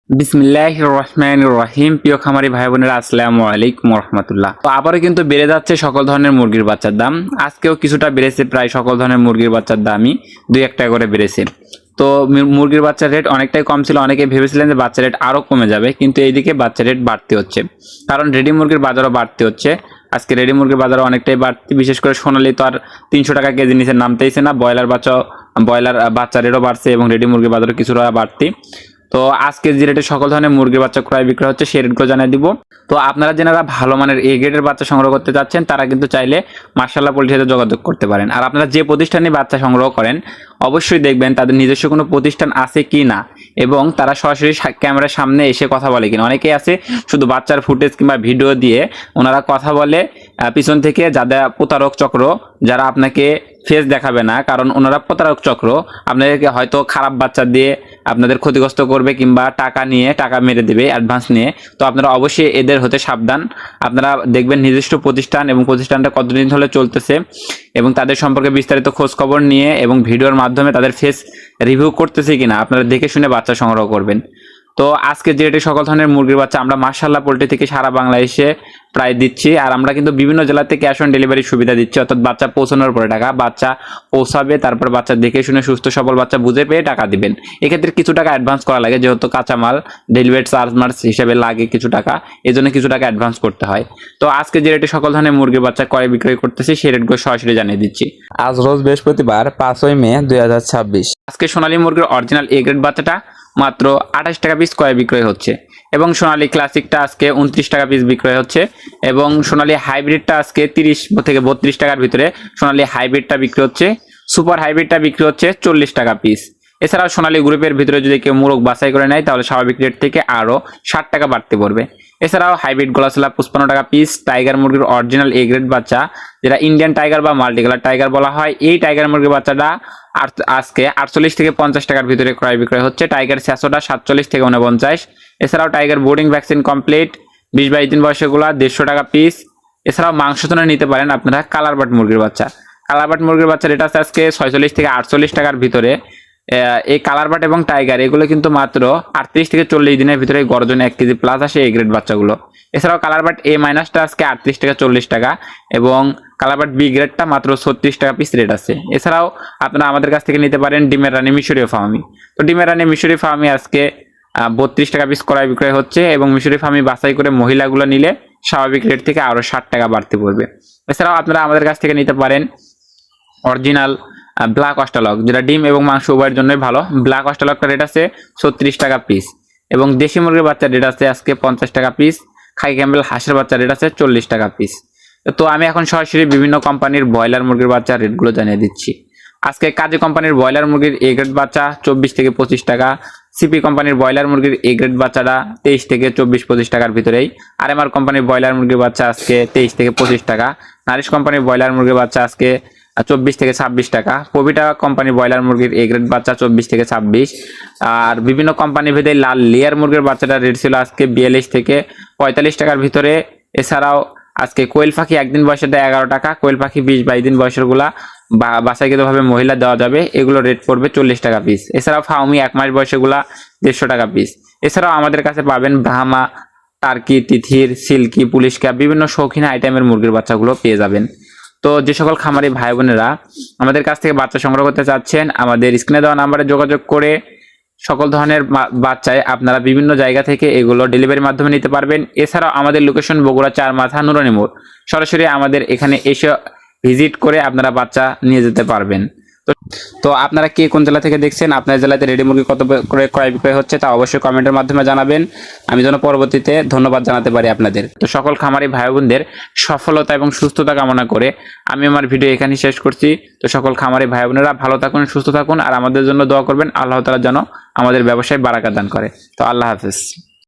বিসমিল্লাহির রহমানির রহিম। প্রিয় খামারি ভাই বোনেরা, আসসালামু আলাইকুম রাহমাতুল্লাহ। তো আবারও কিন্তু বেড়ে যাচ্ছে সকল ধরনের মুরগির বাচ্চার দাম। আজকেও কিছুটা বেড়েছে, প্রায় সকল ধরনের মুরগির বাচ্চার দামই 2-1 টাকা করে বেড়েছে। তো মুরগির বাচ্চার রেট অনেকটাই কম ছিল, অনেকে ভেবেছিলেন যে বাচ্চা রেট আরও কমে যাবে, কিন্তু এইদিকে বাচ্চা রেট বাড়তে হচ্ছে, কারণ রেডি মুরগির বাজারও বাড়তে হচ্ছে। আজকে রেডি মুরগির বাজারও অনেকটাই বাড়তি, বিশেষ করে সোনালী তো আর 300 টাকা কেজি নিচে নামতেইছে না। ব্রয়লার বাচ্চা রেটও বাড়ছে এবং রেডি মুরগির বাজারও কিছুটা বাড়তি। তো আজকে যে রেটে সকল ধরনের মুরগির বাচ্চা ক্রয় বিক্রয় হচ্ছে সেই রেটগুলো জানিয়ে দিব। তো আপনারা যারা ভালো মানের এ গ্রেডের বাচ্চা সংগ্রহ করতে চাচ্ছেন তারা কিন্তু চাইলে মার্শাল্লাহ পোল্ট্রির সাথে যোগাযোগ করতে পারেন। আর আপনারা যে প্রতিষ্ঠানে বাচ্চা সংগ্রহ করেন অবশ্যই দেখবেন তাদের নিজস্ব কোনো প্রতিষ্ঠান আছে কি না, এবং তারা সরাসরি ক্যামেরার সামনে এসে কথা বলে কিনা। অনেকেই আছে শুধু বাচ্চার ফুটেজ কিংবা ভিডিও দিয়ে ওনারা কথা বলে পিছন থেকে, যাদের প্রতারক চক্র, যারা আপনাকে ফেস দেখাবে না, কারণ ওনারা প্রতারক চক্র। আপনাদেরকে হয়তো খারাপ বাচ্চা দিয়ে আপনাদের ক্ষতিগ্রস্ত করবে কিংবা টাকা মেরে দেবে অ্যাডভান্স নিয়ে। তো আপনারা অবশ্যই এদের হতে সাবধান। আপনারা দেখবেন নিজস্ব প্রতিষ্ঠান এবং প্রতিষ্ঠানটা কতদিন ধরে চলতেছে এবং তাদের সম্পর্কে বিস্তারিত খোঁজ খবর নিয়ে এবং ভিডিওর মাধ্যমে তাদের ফেস রিভিউ করতেছে কিনা আপনারা দেখে শুনে বাচ্চা সংগ্রহ করবেন। তো আজকে যে রেটে সকল ধরনের মুরগির বাচ্চা আমরা মার্শাল্লাহ পোল্ট্রি থেকে সারা বাংলাদেশে প্রায় দিচ্ছি, আর আমরা কিন্তু বিভিন্ন জেলাতে ক্যাশ অন ডেলিভারি সুবিধা দিচ্ছি, অর্থাৎ বাচ্চা পৌঁছানোর পরে টাকা, বাচ্চা পৌঁছাবে তারপর বাচ্চা দেখে শুনে সুস্থ সবল বাচ্চা বুঝে পেয়ে টাকা দিবেন। এক্ষেত্রে কিছু টাকা অ্যাডভান্স করা লাগে, যেহেতু কাঁচামাল ডেলিভারি চার্জ হিসেবে লাগে কিছু টাকা, এই জন্য কিছু টাকা অ্যাডভান্স করতে হয়। তো আজকে যে রেটে সকল ধরনের মুরগির বাচ্চা ক্রয় বিক্রয় করতেছি সেই রেটগুলো সরাসরি জানিয়ে দিচ্ছি। আজ রোজ বৃহস্পতিবার 5ই মে 2026। আজকে সোনালী মুরগির অরিজিনাল এ গ্রেড বাচ্চাটা মাত্র 28 টাকা পিস ক্রয় বিক্রয় হচ্ছে, এবং সোনালী ক্লাসিকটা আজকে 29 টাকা পিস বিক্রয় হচ্ছে, এবং সোনালী হাইব্রিডটা আজকে 30 থেকে 32 টাকার ভিতরে সোনালী হাইব্রিডটা বিক্রি হচ্ছে। সুপার হাইব্রিডটা বিক্রি হচ্ছে 40 টাকা পিস। এছাড়াও সোনালী গ্রুপের ভিতরে যদি কেউ মুরগ বাছাই করে নেয় তাহলে স্বাভাবিক রেট থেকে আরও 60 টাকা বাড়তে পড়বে। এছাড়াও হাইব্রিড গলাছলা 55 টাকা পিস। টাইগার মুরগির অরিজিনাল এ গ্রেড বাচ্চা, যেটা ইন্ডিয়ান টাইগার বা মাল্টি কালার টাইগার বলা হয়, এই টাইগার মুরগির বাচ্চাটা আজকে 48 থেকে 50 টাকার ভিতরে ক্রয় বিক্রয় হচ্ছে। টাইগার স্যাসোটা 47 থেকে 49। এছাড়াও টাইগার বোর্ডিং ভ্যাকসিন কমপ্লিট 20-22 দিন বয়সেগুলা 150 টাকা পিস। এছাড়াও মাংস তোনে নিতে পারেন আপনারা কালারবাট মুরগির বাচ্চা। কালারবাট মুরগির বাচ্চা রেট আছে আজকে 46 থেকে 48 টাকার ভিতরে। এই কালারবাট এবং টাইগার এগুলো কিন্তু মাত্র 38 থেকে 40 দিনের ভিতরে গর্জনে 1 কেজি প্লাস আসে এই গ্রেড বাচ্চাগুলো। এছাড়াও কালারবাট এ মাইনাসটা আজকে 38 থেকে 40 টাকা, এবং কালারবাট বি গ্রেডটা মাত্র 36 টাকা পিস রেট আছে। এছাড়াও আপনারা আমাদের কাছ থেকে নিতে পারেন ডিমের রানী মিশরীয় ফার্মি। তো ডিমের রানী মিশরীয় ফার্মি আজকে 32 টাকা পিস ক্রয় বিক্রয় হচ্ছে, এবং মিশরীয় ফার্মি বাছাই করে মহিলাগুলো নিলে স্বাভাবিক রেট থেকে আরও 60 টাকা বাড়তে পড়বে। এছাড়াও আপনারা আমাদের কাছ থেকে নিতে পারেন অরিজিনাল ব্ল্যাক অস্ট্রালক, যেটা ডিম এবং মাংস উভয়ের জন্যই ভালো। ব্ল্যাক অস্ট্রালকটা রেট আছে 36 টাকা পিস, এবং দেশি মুরগির বাচ্চার রেট আছে আজকে 50 টাকা পিস। খাই ক্যাম্বেল হাঁসের বাচ্চার রেট আছে 40 টাকা পিস। তো আমি এখন সরাসরি বিভিন্ন কোম্পানির ব্রয়লার মুরগির বাচ্চার রেটগুলো জানিয়ে দিচ্ছি। আজকে কাজী কোম্পানির ব্রয়লার মুরগির এ গ্রেড বাচ্চা 24 থেকে 25 টাকা। সিপি কোম্পানির ব্রয়লার মুরগির এ গ্রেড বাচ্চাটা 23 থেকে 24-25 টাকার ভিতরেই। আরএমআর কোম্পানির ব্রয়লার মুরগির বাচ্চা আজকে 23 থেকে 25 টাকা। নারিশ কোম্পানির ব্রয়লার মুরগির বাচ্চা আজকে 24 থেকে 26 টাকা। পবিটা কোম্পানি ব্রয়লার মুরগির এ গ্রেড বাচ্চা 24 থেকে 26। আর বিভিন্ন কোম্পানি ভেদে লাল লেয়ার মুরগির বাচ্চাটা রেট ছিল আজকে 42 থেকে 45 টাকার ভিতরে। এছাড়াও আজকে কোয়েল পাখি একদিন বয়সেরটা 11 টাকা। কোয়েল পাখি 20-22 দিন বয়সেরগুলা বাছাইকৃতভাবে মহিলা দেওয়া যাবে, এগুলো রেট পড়বে 40 টাকা পিস। এছাড়াও ফাউমি 1 মাস বয়সেগুলা 150 টাকা পিস। এছাড়াও আমাদের কাছে পাবেন ব্রাহ্মা, টার্কি, তিথির, সিল্কি, পুলিশ ক্যাপ, বিভিন্ন শৌখিন আইটেমের মুরগির বাচ্চাগুলো পেয়ে যাবেন। তো যে সকল খামারি ভাই বোনেরা আমাদের কাছ থেকে বাচ্চা সংগ্রহ করতে চাচ্ছেন, আমাদের স্ক্রিনে দেওয়া নাম্বারে যোগাযোগ করে সকল ধরনের বাচ্চায় আপনারা বিভিন্ন জায়গা থেকে এগুলো ডেলিভারির মাধ্যমে নিতে পারবেন। এছাড়াও আমাদের লোকেশন বগুড়া 4 মাথা নুরানি মোড়। সরাসরি আমাদের এখানে এসে ভিজিট করে আপনারা বাচ্চা নিয়ে যেতে পারবেন। তো আপনারা কে কোন জেলা থেকে দেখছেন, আপনার জেলাতে রেডি মুরগি কত করে ক্রয় বিক্রয় হচ্ছে তা অবশ্যই কমেন্টের মাধ্যমে জানাবেন, আমি যেন পরবর্তীতে ধন্যবাদ জানাতে পারি আপনাদের। তো সকল খামারি ভাই বোনদের সফলতা এবং সুস্থতা কামনা করে আমি আমার ভিডিও এখানে শেষ করছি। তো সকল খামারি ভাই বোনেরা ভালো থাকুন, সুস্থ থাকুন, আর আমাদের জন্য দোয়া করবেন আল্লাহ তাআলা যেন আমাদের ব্যবসায় বারাকা দান করে। তো আল্লাহ হাফেজ।